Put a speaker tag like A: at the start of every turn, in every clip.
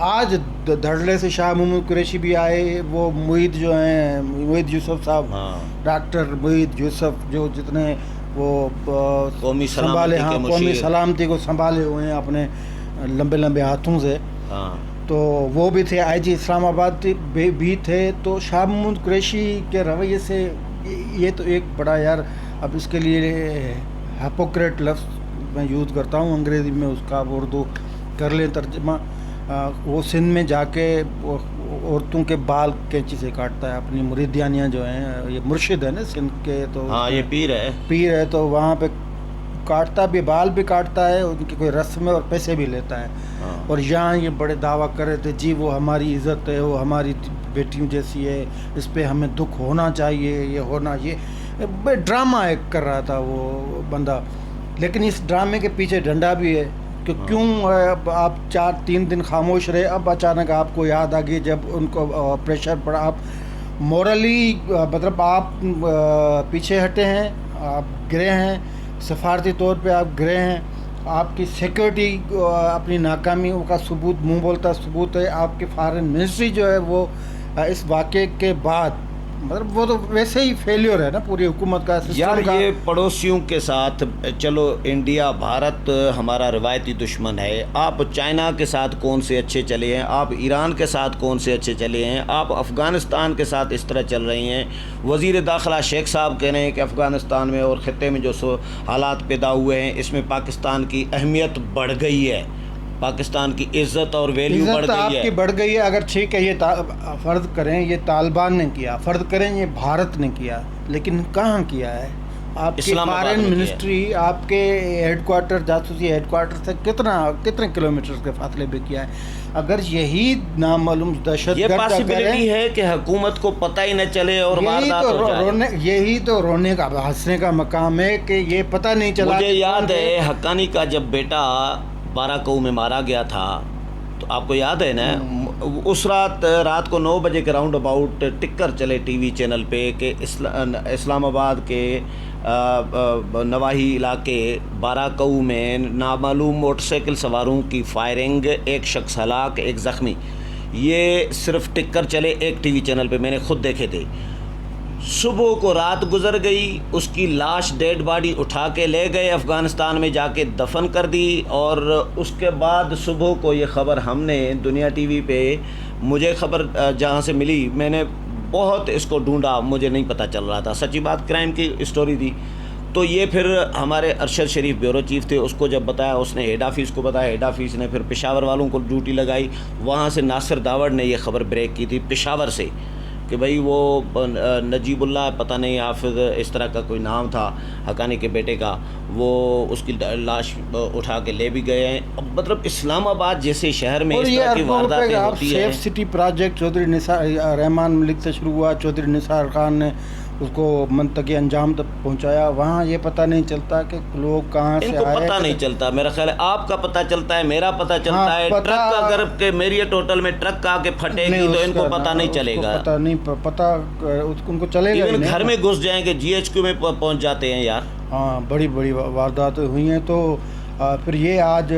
A: آج دھڑلے سے شاہ محمود قریشی بھی آئے, وہ معید جو ہیں, معید یوسف صاحب, ڈاکٹر معید یوسف جو جتنے وہ
B: قومی
A: سنبھالے, ہاں قومی سلامتی کو سنبھالے ہوئے ہیں اپنے لمبے لمبے ہاتھوں سے, تو وہ بھی تھے. آئی جی اسلام آباد بھی تھے. تو شاہ محمود قریشی کے رویے سے یہ تو ایک بڑا یار, اب اس کے لیے ہیپوکریٹ لفظ میں یوز کرتا ہوں انگریزی میں, اس کا اردو کر لیں ترجمہ. وہ سندھ میں جا کے عورتوں کے بال کینچی سے کاٹتا ہے, اپنی مریدیانیاں جو ہیں, یہ مرشد ہے نا سندھ کے, تو
B: ہاں یہ پیر ہے,
A: تو وہاں پہ کاٹتا بھی, بال بھی کاٹتا ہے, ان کی کوئی رسم ہے اور پیسے بھی لیتا ہے. اور یہاں یہ بڑے دعویٰ کر رہے تھے جی وہ ہماری عزت ہے, وہ ہماری بیٹیوں جیسی ہے, اس پہ ہمیں دکھ ہونا چاہیے, یہ ہونا, یہ ڈرامہ ایک کر رہا تھا وہ بندہ. لیکن اس ڈرامے کے پیچھے ڈنڈا بھی ہے کہ کیوں آپ 4-3 دن خاموش رہے, اب اچانک آپ کو یاد آ گئی جب ان کو پریشر پڑا. آپ مورلی مطلب آپ پیچھے ہٹے ہیں, آپ گرے ہیں, سفارتی طور پہ آپ گرے ہیں, آپ کی سیکورٹی اپنی ناکامیوں کا ثبوت, منہ بولتا ثبوت ہے. آپ کی فارن منسٹری جو ہے وہ اس واقعے کے بعد مطلب وہ تو ویسے ہی فیلیور ہے نا پوری حکومت کا,
B: یار یہ پڑوسیوں کے ساتھ, چلو انڈیا بھارت ہمارا روایتی دشمن ہے, آپ چائنا کے ساتھ کون سے اچھے چلے ہیں, آپ ایران کے ساتھ کون سے اچھے چلے ہیں, آپ افغانستان کے ساتھ اس طرح چل رہی ہیں. وزیر داخلہ شیخ صاحب کہہ رہے ہیں کہ افغانستان میں اور خطے میں جو حالات پیدا ہوئے ہیں اس میں پاکستان کی اہمیت بڑھ گئی ہے, پاکستان کی عزت اور ویلیو بڑھ گئی ہے.
A: آپ کی بڑھ گئی ہے. اگر ٹھیک ہے یہ فرض کریں یہ طالبان نے کیا, فرض کریں یہ بھارت نے کیا, لیکن کہاں کیا ہے؟ آپ کی فارن منسٹری آپ کے ہیڈ کوارٹر, جاسوسی ہیڈ کوارٹر سے کتنے کلومیٹر کے فاصلے پہ کیا ہے؟ اگر یہی نامعلوم دہشت گرد,
B: یہ پاسبلٹی ہے کہ حکومت کو پتہ ہی نہ چلے اور واردات ہو جائے.
A: یہی تو رونے کا, ہنسنے کا مقام ہے کہ یہ پتہ نہیں چلا.
B: مجھے یاد ہے حقانی کا جب بیٹا 12 کو میں مارا گیا تھا, تو آپ کو یاد ہے نا, اس رات کو 9 بجے کے راؤنڈ اباؤٹ ٹکر چلے ٹی وی چینل پہ کہ اسلام آباد کے نواحی علاقے 12 کو میں نامعلوم موٹر سائیکل سواروں کی فائرنگ, ایک شخص ہلاک, ایک زخمی. یہ صرف ٹکر چلے ایک ٹی وی چینل پہ, میں نے خود دیکھے تھے. صبح کو رات گزر گئی, اس کی لاش ڈیڈ باڈی اٹھا کے لے گئے افغانستان میں, جا کے دفن کر دی. اور اس کے بعد صبح کو یہ خبر ہم نے دنیا ٹی وی پہ, مجھے خبر جہاں سے ملی, میں نے بہت اس کو ڈھونڈا, مجھے نہیں پتہ چل رہا تھا. سچی بات کرائم کی اسٹوری تھی. تو یہ پھر ہمارے ارشد شریف بیورو چیف تھے, اس کو جب بتایا, اس نے ہیڈ آفس کو بتایا, ہیڈ آفس نے پھر پشاور والوں کو ڈیوٹی لگائی. وہاں سے ناصر داوڑ نے یہ خبر بریک کی تھی پشاور سے کہ بھئی وہ نجیب اللہ پتہ نہیں حافظ اس طرح کا کوئی نام تھا حقانی کے بیٹے کا, وہ اس کی لاش اٹھا کے لے بھی گئے ہیں. مطلب اسلام آباد جیسے شہر میں اس طرح کی وارداتیں ہوتی ہیں.
A: سیف سٹی پروجیکٹ چودھری نثار رحمان ملک سے شروع ہوا, چودھری نثار خان نے اس کو منطقی انجام تک پہنچایا. وہاں یہ پتہ نہیں چلتا کہ لوگ کہاں سے آئے,
B: ان کو پتہ نہیں چلتا. میرا خیال ہے آپ کا پتہ چلتا ہے, میرا پتہ چلتا ہے. ٹرک اگر کہ میریٹ ہوٹل میں ٹرک آ کے پھٹے گی تو ان کو پتہ نہیں چلے گا,
A: پتہ نہیں, پتہ ان کو چلے گا.
B: گھر میں گھس جائیں گے, جی ایچ کیو میں پہنچ جاتے ہیں یار.
A: ہاں بڑی بڑی وارداتیں ہوئی ہیں. تو پھر یہ آج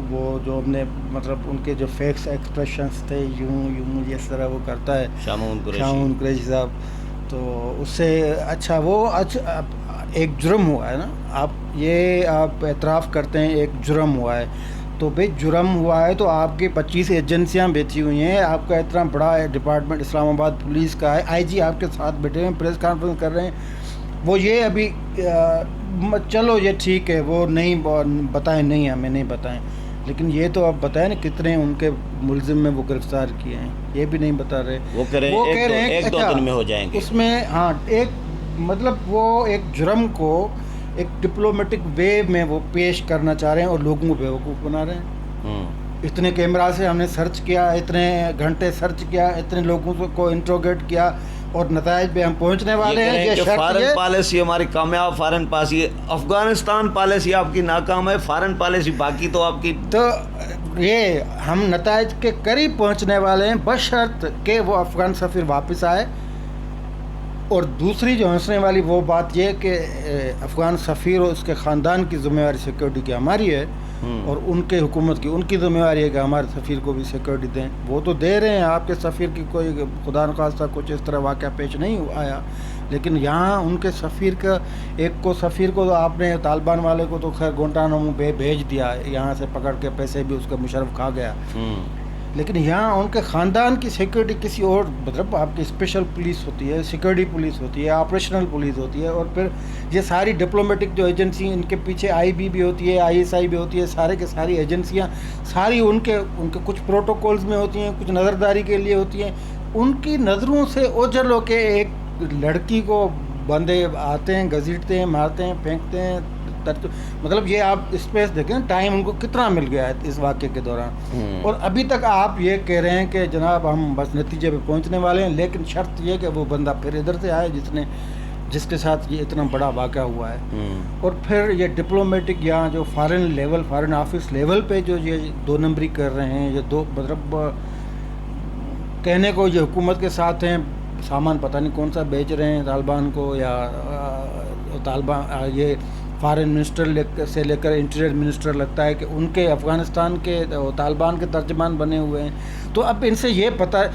A: وہ جو ہم نے مطلب ان کے جو فیکس ایکسپریشنس تھے, یوں جس طرح وہ کرتا ہے
B: شاہ محمود
A: قریشی صاحب, تو اس سے اچھا وہ ایک جرم ہوا ہے نا, آپ اعتراف کرتے ہیں ایک جرم ہوا ہے, تو بھئی جرم ہوا ہے تو آپ کی 25 ایجنسیاں بیٹھی ہوئی ہیں, آپ کا اتنا بڑا ڈپارٹمنٹ اسلام آباد پولیس کا ہے, آئی جی آپ کے ساتھ بیٹھے ہیں, پریس کانفرنس کر رہے ہیں. وہ یہ ابھی چلو یہ ٹھیک ہے, وہ نہیں بتائیں, نہیں ہمیں نہیں بتائیں, لیکن یہ تو آپ بتائیں نا کتنے ان کے ملزم میں وہ گرفتار کیے ہیں, یہ بھی نہیں بتا رہے.
B: وہ کہہ رہے ہیں ایک دو دن میں ہو جائیں گے. اس
A: میں ہاں ایک مطلب وہ ایک جرم کو ایک ڈپلومیٹک وے میں وہ پیش کرنا چاہ رہے ہیں اور لوگوں کو بیوقوف بنا رہے ہیں. اتنے کیمرہ سے ہم نے سرچ کیا, اتنے گھنٹے سرچ کیا, اتنے لوگوں کو انٹروگیٹ کیا, اور نتائج پہ ہم پہنچنے والے ہیں.
B: یہ فارن پالیسی ہماری کامیاب, فارن پالیسی, افغانستان پالیسی آپ کی ناکام ہے, فارن پالیسی باقی تو آپ کی.
A: تو یہ ہم نتائج کے قریب پہنچنے والے ہیں بشرط کہ وہ افغان سفیر واپس آئے. اور دوسری جو ہنسنے والی وہ بات یہ کہ افغان سفیر اور اس کے خاندان کی ذمہ داری سیکورٹی کی ہماری ہے, اور ان کے حکومت کی ان کی ذمہ داری ہے کہ ہمارے سفیر کو بھی سیکورٹی دیں. وہ تو دے رہے ہیں, آپ کے سفیر کی کوئی خدا نخواستہ کچھ اس طرح واقعہ پیش نہیں آیا, لیکن یہاں ان کے سفیر کا سفیر کو تو آپ نے طالبان والے کو تو خیر گوانٹانامو بھیج دیا, یہاں سے پکڑ کے پیسے بھی اس کا مشرف کھا گیا. لیکن یہاں ان کے خاندان کی سیکورٹی کسی اور, مطلب آپ کی اسپیشل پولیس ہوتی ہے, سیکورٹی پولیس ہوتی ہے, آپریشنل پولیس ہوتی ہے, اور پھر یہ ساری ڈپلومیٹک جو ایجنسی ان کے پیچھے IB بھی ہوتی ہے, ISI بھی ہوتی ہے, سارے کے ساری ایجنسیاں ساری ان کے کچھ پروٹوکولز میں ہوتی ہیں, کچھ نظرداری کے لیے ہوتی ہیں. ان کی نظروں سے اوجھل ہو کے ایک لڑکی کو بندے آتے ہیں, گھسیٹتے ہیں, مارتے ہیں, پھینکتے ہیں. مطلب یہ آپ اسپیس دیکھیں ٹائم ان کو کتنا مل گیا ہے اس واقعے کے دوران, اور ابھی تک آپ یہ کہہ رہے ہیں کہ جناب ہم بس نتیجے پہ پہنچنے والے ہیں, لیکن شرط یہ کہ وہ بندہ پھر ادھر سے آئے جس کے ساتھ یہ اتنا بڑا واقعہ ہوا ہے. اور پھر یہ ڈپلومیٹک یہاں جو فارن آفس لیول پہ جو یہ 2 نمبری کر رہے ہیں, یہ مطلب کہنے کو یہ حکومت کے ساتھ ہیں, سامان پتہ نہیں کون سا بیچ رہے ہیں طالبان کو, یا طالبان یہ فارن منسٹر سے لے کر انٹیریئر منسٹر لگتا ہے کہ ان کے افغانستان کے طالبان کے ترجمان بنے ہوئے ہیں. تو اب ان سے یہ پتہ ہے,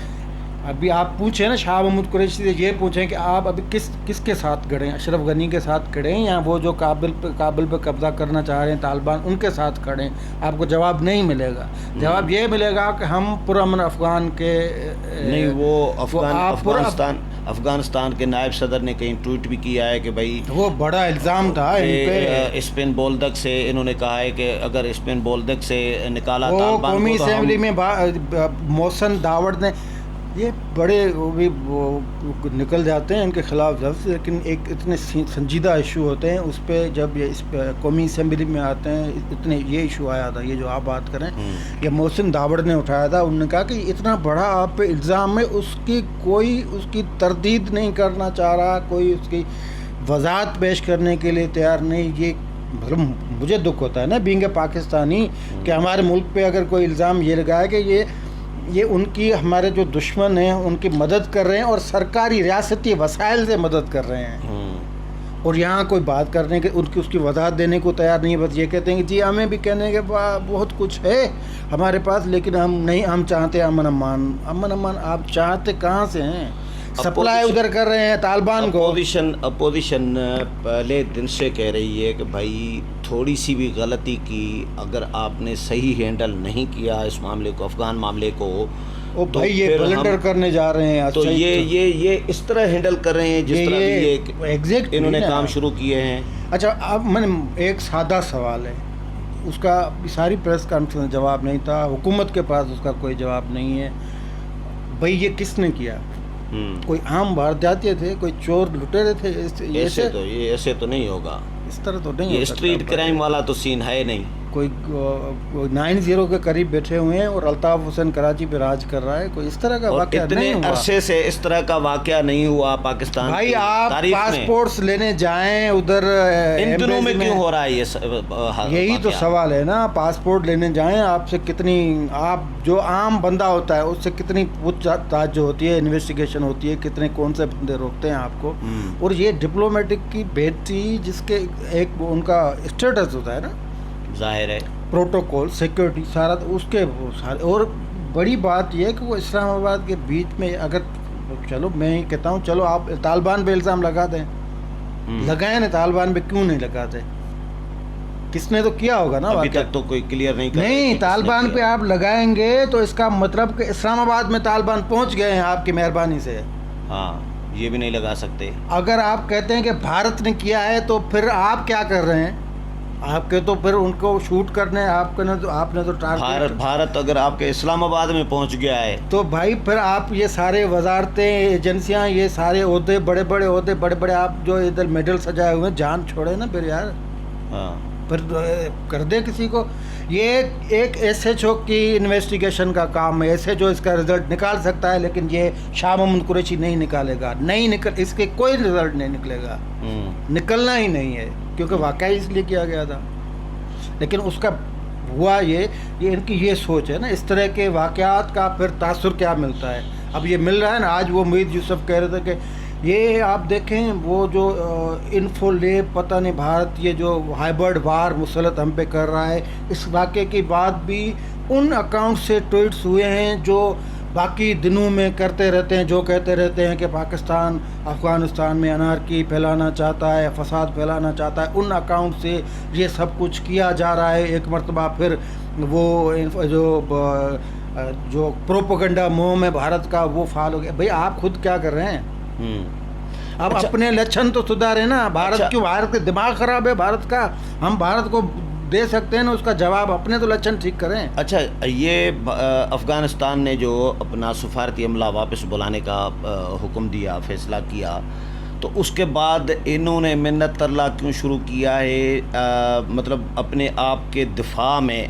A: ابھی آپ پوچھیں نا شاہ محمود قریشی سے, یہ پوچھیں کہ آپ ابھی کس کے ساتھ کھڑے ہیں, اشرف غنی کے ساتھ کھڑے ہیں یا وہ جو کابل پہ قبضہ کرنا چاہ رہے ہیں طالبان ان کے ساتھ کھڑے ہیں, آپ کو جواب نہیں ملے گا. جواب یہ ملے گا کہ ہم پرامن افغان کے
B: نہیں, وہ افغانستان کے نائب صدر نے کہیں ٹویٹ بھی کیا ہے کہ بھائی
A: وہ بڑا الزام تھا ان پہ,
B: اسپین بولدک سے انہوں نے کہا ہے کہ اگر اسپین بولدک سے نکالا طالبان کو,
A: قومی اسمبلی میں محسن داوڑ نے یہ بڑے وہ بھی نکل جاتے ہیں ان کے خلاف لفظ, لیکن ایک اتنے سنجیدہ ایشو ہوتے ہیں اس پہ جب یہ اس قومی اسمبلی میں آتے ہیں, اتنے یہ ایشو آیا تھا, یہ جو آپ بات کریں یہ محسن داوڑ نے اٹھایا تھا. انہوں نے کہا کہ اتنا بڑا آپ پہ الزام ہے, کوئی اس کی تردید نہیں کرنا چاہ رہا, کوئی اس کی وضاحت پیش کرنے کے لیے تیار نہیں. یہ مطلب مجھے دکھ ہوتا ہے نا بینگ اے پاکستانی کہ ہمارے ملک پہ اگر کوئی الزام یہ لگائے کہ یہ ان کی ہمارے جو دشمن ہیں ان کی مدد کر رہے ہیں اور سرکاری ریاستی وسائل سے مدد کر رہے ہیں, اور یہاں کوئی بات کرنے کے اس کی وضاحت دینے کو تیار نہیں ہے. بس یہ کہتے ہیں کہ جی ہمیں بھی کہنے کے بہت کچھ ہے ہمارے پاس, لیکن ہم چاہتے ہیں امن امان. آپ چاہتے کہاں سے ہیں؟ سپلائی ادھر کر رہے ہیں طالبان کو.
B: اپوزیشن پہلے دن سے کہہ رہی ہے کہ بھائی تھوڑی سی بھی غلطی کی, اگر آپ نے صحیح ہینڈل نہیں کیا اس معاملے کو, افغان معاملے کو,
A: تو یہ بلنڈر کرنے جا رہے ہیں.
B: تو یہ اس طرح ہینڈل کر رہے ہیں جس طرح بھی انہوں نے کام شروع کیے ہیں.
A: اچھا اب میں ایک سادہ سوال ہے, اس کا ساری پریس کانفرنس میں جواب نہیں تھا, حکومت کے پاس اس کا کوئی جواب نہیں ہے. بھائی یہ کس نے کیا؟ کوئی عام وارداتی تھے, کوئی چور لٹیرے تھے؟
B: ایسے تو نہیں ہوگا,
A: اس طرح تو نہیں.
B: یہ اسٹریٹ کرائم والا تو سین ہے نہیں.
A: کوئی 90 کے قریب بیٹھے ہوئے ہیں اور الطاف حسین کراچی پہ راج کر رہا ہے, کوئی اس طرح کا واقعہ نہیں ہوا.
B: اتنے عرصے سے اس طرح کا واقعہ نہیں ہوا پاکستان.
A: بھائی آپ پاسپورٹس لینے جائیں ادھر,
B: ان دنوں میں کیوں ہو رہا ہے
A: یہی تو سوال ہے نا. پاسپورٹ لینے جائیں, آپ سے کتنی, آپ جو عام بندہ ہوتا ہے اس سے کتنی پوچھ تاچھ جو ہوتی ہے, انویسٹیگیشن ہوتی ہے, کتنے کون سے بندے روکتے ہیں آپ کو. اور یہ ڈپلومیٹک کی بیٹی جس کے ایک ان کا اسٹیٹس ہوتا ہے نا, ظاہر ہے پروٹوکول سیکورٹی سارا اس کے سارے. اور بڑی بات یہ ہے کہ وہ اسلام آباد کے بیچ میں, اگر چلو میں کہتا ہوں چلو آپ طالبان پہ الزام لگا دیں, لگائیں نا, طالبان پہ کیوں نہیں لگاتے؟ کس نے تو کیا ہوگا نا,
B: ابھی تک تو کوئی کلیئر
A: نہیں. طالبان پہ آپ لگائیں گے تو اس کا مطلب کہ اسلام آباد میں طالبان پہنچ گئے ہیں آپ کی مہربانی سے.
B: ہاں یہ بھی نہیں لگا سکتے.
A: اگر آپ کہتے ہیں کہ بھارت نے کیا ہے تو پھر آپ کیا کر رہے ہیں؟ آپ کے تو پھر ان کو شوٹ کرنے آپ نے تو
B: بھارت اگر آپ کے اسلام آباد میں پہنچ گیا ہے
A: تو بھائی پھر آپ یہ سارے وزارتیں, ایجنسیاں, یہ سارے عہدے, بڑے بڑے عہدے, بڑے بڑے آپ جو ادھر میڈل سجائے ہوئے ہیں, جان چھوڑے نا پھر یار. پھر کر دے کسی کو. یہ ایک SHO کی انویسٹیگیشن کا کام ہے, SHO اس کا رزلٹ نکال سکتا ہے, لیکن یہ شاہ محمود قریشی نہیں نکالے گا. اس کے کوئی رزلٹ نہیں نکلے گا, نکلنا ہی نہیں ہے, کیونکہ واقعہ اس لیے کیا گیا تھا. لیکن اس کا ہوا یہ ان کی یہ سوچ ہے نا, اس طرح کے واقعات کا پھر تاثر کیا ملتا ہے. اب یہ مل رہا ہے نا, آج وہ مید یوسف کہہ رہے تھے کہ یہ آپ دیکھیں وہ جو انفو لیب پتہ نہیں بھارت یہ جو ہائبرڈ وار مسلط ہم پہ کر رہا ہے، اس واقعے کے بعد بھی ان اکاؤنٹ سے ٹویٹس ہوئے ہیں جو باقی دنوں میں کرتے رہتے ہیں، جو کہتے رہتے ہیں کہ پاکستان افغانستان میں انارکی پھیلانا چاہتا ہے، فساد پھیلانا چاہتا ہے، ان اکاؤنٹ سے یہ سب کچھ کیا جا رہا ہے۔ ایک مرتبہ پھر وہ جو پروپیگنڈا موم ہے بھارت کا وہ فعال ہو گیا۔ بھئی آپ خود کیا کر رہے ہیں؟ اب اپنے لچھن تو سدھارے نا۔ بھارت کیوں؟ بھارت کا دماغ خراب ہے بھارت کا، ہم بھارت کو دے سکتے ہیں نا اس کا جواب، اپنے تو لچھن ٹھیک کریں۔
B: اچھا، یہ افغانستان نے جو اپنا سفارتی عملہ واپس بلانے کا حکم دیا، فیصلہ کیا، تو اس کے بعد انہوں نے منت ترلا کیوں شروع کیا ہے؟ مطلب اپنے آپ کے دفاع میں،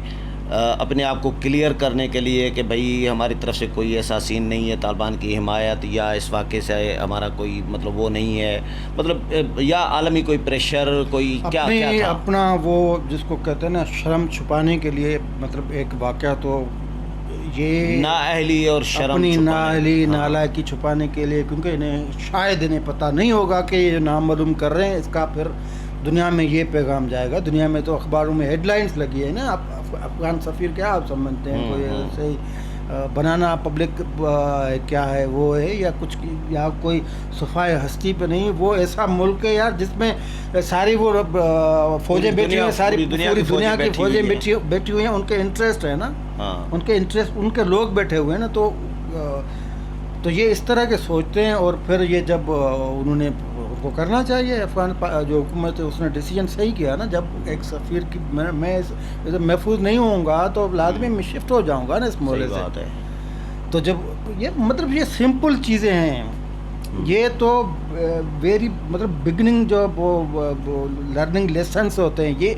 B: اپنے آپ کو کلیئر کرنے کے لیے کہ بھئی ہماری طرف سے کوئی ایسا سین نہیں ہے طالبان کی حمایت، یا اس واقعے سے ہمارا کوئی مطلب وہ نہیں ہے، مطلب یا عالمی کوئی پریشر، کوئی کیا تھا؟
A: اپنا وہ جس کو کہتے ہیں نا شرم چھپانے کے لیے، مطلب ایک واقعہ تو یہ
B: نااہلی اور شرم
A: اپنی نااہلی نالائکی چھپانے کے لیے، کیونکہ انہیں پتہ نہیں ہوگا کہ یہ نامعلوم کر رہے ہیں، اس کا پھر دنیا میں یہ پیغام جائے گا۔ دنیا میں تو اخباروں میں ہیڈ لائنز لگی ہے نا، افغان سفیر کیا آپ سمجھتے ہیں؟ کوئی ایسے بنانا پبلک کیا ہے وہ ہے، یا کچھ، یا کوئی صفائے ہستی پہ نہیں۔ وہ ایسا ملک ہے یار جس میں ساری وہ فوجیں بیٹھی ہوئی ہیں، ساری پوری دنیا کی فوجیں بیٹھی ہوئی ہیں، ان کے انٹرسٹ ہے نا، ان کے انٹرسٹ، ان کے لوگ بیٹھے ہوئے ہیں نا، تو یہ اس طرح کے سوچتے ہیں۔ اور پھر یہ جب انہوں نے کو کرنا چاہیے، افغان جو حکومت ہے اس نے ڈیسیجن صحیح کیا نا، جب ایک سفیر کی میں محفوظ نہیں ہوں گا تو لازمی میں شفٹ ہو جاؤں گا نا اس معاملے سے۔ تو جب یہ مطلب یہ سمپل چیزیں ہیں، یہ تو ویری مطلب بگننگ جو لرننگ لیسنس ہوتے ہیں، یہ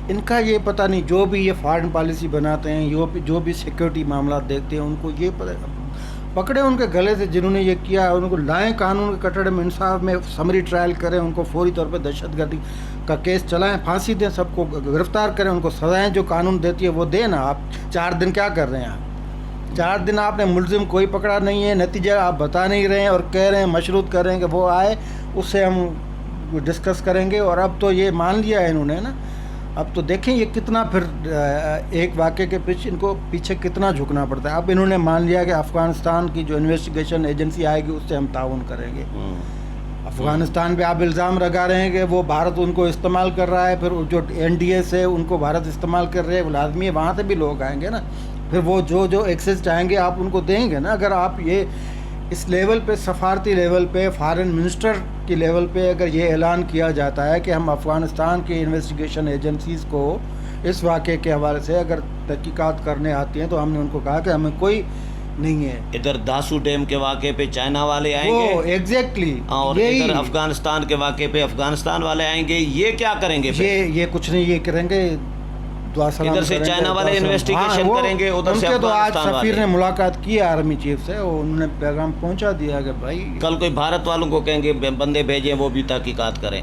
A: ان کا یہ پتہ نہیں، جو بھی یہ فارن پالیسی بناتے ہیں، جو بھی سیکورٹی معاملات دیکھتے ہیں، ان کو یہ پکڑے ان کے گلے سے جنہوں نے یہ کیا، ان کو لائیں قانون کے کٹڑے میں، انصاف میں سمری ٹرائل کریں، ان کو فوری طور پہ دہشت گردی کا کیس چلائیں، پھانسی دیں، سب کو گرفتار کریں، ان کو سزائیں جو قانون دیتی ہے وہ دیں نا۔ آپ 4 دن کیا کر رہے ہیں؟ آپ 4 دن آپ نے ملزم کوئی پکڑا نہیں ہے، نتیجہ آپ بتا نہیں رہے ہیں، اور کہہ رہے ہیں مشروط کر رہے ہیں کہ وہ آئے اس سے ہم ڈسکس کریں گے۔ اور اب تو یہ مان لیا ہے انہوں نے نا، اب تو دیکھیں یہ کتنا پھر ایک واقعے کے پیچھے ان کو پیچھے کتنا جھکنا پڑتا ہے۔ اب انہوں نے مان لیا کہ افغانستان کی جو انویسٹیگیشن ایجنسی آئے گی اس سے ہم تعاون کریں گے۔ افغانستان پہ آپ الزام لگا رہے ہیں کہ وہ بھارت ان کو استعمال کر رہا ہے، پھر جو NDS ہے ان کو بھارت استعمال کر رہے ہیں، لازمی ہے وہاں سے بھی لوگ آئیں گے نا، پھر وہ جو ایکسیس چاہیں گے آپ ان کو دیں گے نا۔ اگر آپ یہ اس لیول پہ، سفارتی لیول پہ، فارن منسٹر کی لیول پہ اگر یہ اعلان کیا جاتا ہے کہ ہم افغانستان کی انویسٹیگیشن ایجنسیز کو اس واقعے کے حوالے سے اگر تحقیقات کرنے آتی ہیں، تو ہم نے ان کو کہا کہ ہمیں کوئی نہیں ہے۔
B: ادھر داسو ڈیم کے واقعے پہ چائنا والے آئیں گے،
A: ایگزیکٹلی،
B: اور ادھر افغانستان کے واقعے پہ افغانستان والے آئیں گے، یہ کیا کریں گے؟
A: یہ کچھ نہیں، یہ کریں گے
B: ادھر سے چائنا والے انویسٹیگیشن کریں گے، ادھر سے افغانستان والے۔
A: سفیر نے ملاقات کی آرمی چیف سے، انہوں نے پیغام پہنچا دیا کہ بھائی
B: کل کوئی بھارت والوں کو کہیں گے بندے بھیجیں وہ بھی تحقیقات کریں۔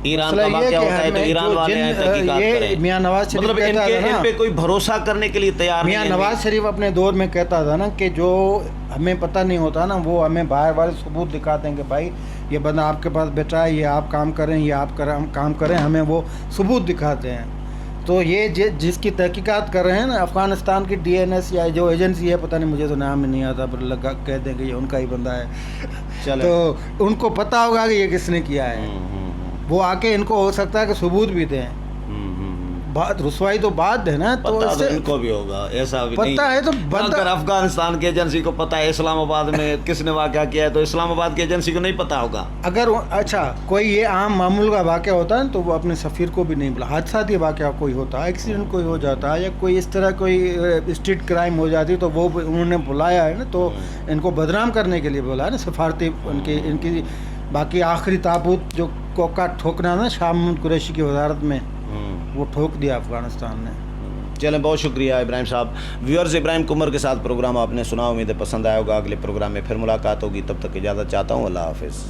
B: ایران کا واقعہ ہوتا ہے تو ایران والے ہیں تحقیقات کریں۔
A: میاں نواز شریف
B: مطلب ان پہ کوئی بھروسہ کرنے کے لیے تیار نہیں ہے۔
A: میاں نواز شریف اپنے دور میں کہتا تھا نا کہ جو ہمیں پتہ نہیں ہوتا نا وہ ہمیں باہر والے ثبوت دکھاتے ہیں کہ بھائی یہ بندہ آپ کے پاس بیٹھا ہے، یہ آپ کام کریں، یہ آپ کام کریں، ہمیں وہ ثبوت دکھاتے ہیں۔ تو یہ جس کی تحقیقات کر رہے ہیں نا افغانستان کی DNS یا جو ایجنسی ہے، پتہ نہیں مجھے تو نام نہیں آتا، پر لگا کہہ دیں کہ یہ ان کا ہی بندہ ہے، تو ان کو پتہ ہوگا کہ یہ کس نے کیا ہے۔ وہ آ کے ان کو ہو سکتا ہے کہ ثبوت بھی دیں، بات رسوائی تو بات ہے نا، تو
B: ان کو بھی ہوگا ایسا بھی نہیں
A: پتہ ہے تو
B: اگر افغانستان کی ایجنسی کو پتہ ہے اسلام آباد میں کس نے واقعہ کیا ہے، تو اسلام آباد کی ایجنسی کو نہیں پتہ ہوگا۔
A: اگر اچھا کوئی یہ عام معمول کا واقعہ ہوتا ہے تو وہ اپنے سفیر کو بھی نہیں بلا، حادثاتی واقعہ کوئی ہوتا ہے، ایکسیڈنٹ کوئی ہو جاتا ہے، یا کوئی اس طرح کوئی اسٹریٹ کرائم ہو جاتی تو وہ انہوں نے بلایا ہے نا، تو ان کو بدنام کرنے کے لیے بلایا نا سفارتی، ان کی باقی آخری تابوت جو کوکا ٹھوکنا نا شاہ محمود قریشی کی وزارت میں، وہ ٹھوک دیا افغانستان نے۔
B: چلیں، بہت شکریہ ابراہیم صاحب۔ ویورز، ابراہیم کمر کے ساتھ پروگرام آپ نے سنا، امید ہے پسند آیا ہوگا۔ اگلے پروگرام میں پھر ملاقات ہوگی، تب تک اجازت چاہتا ہوں، اللہ حافظ۔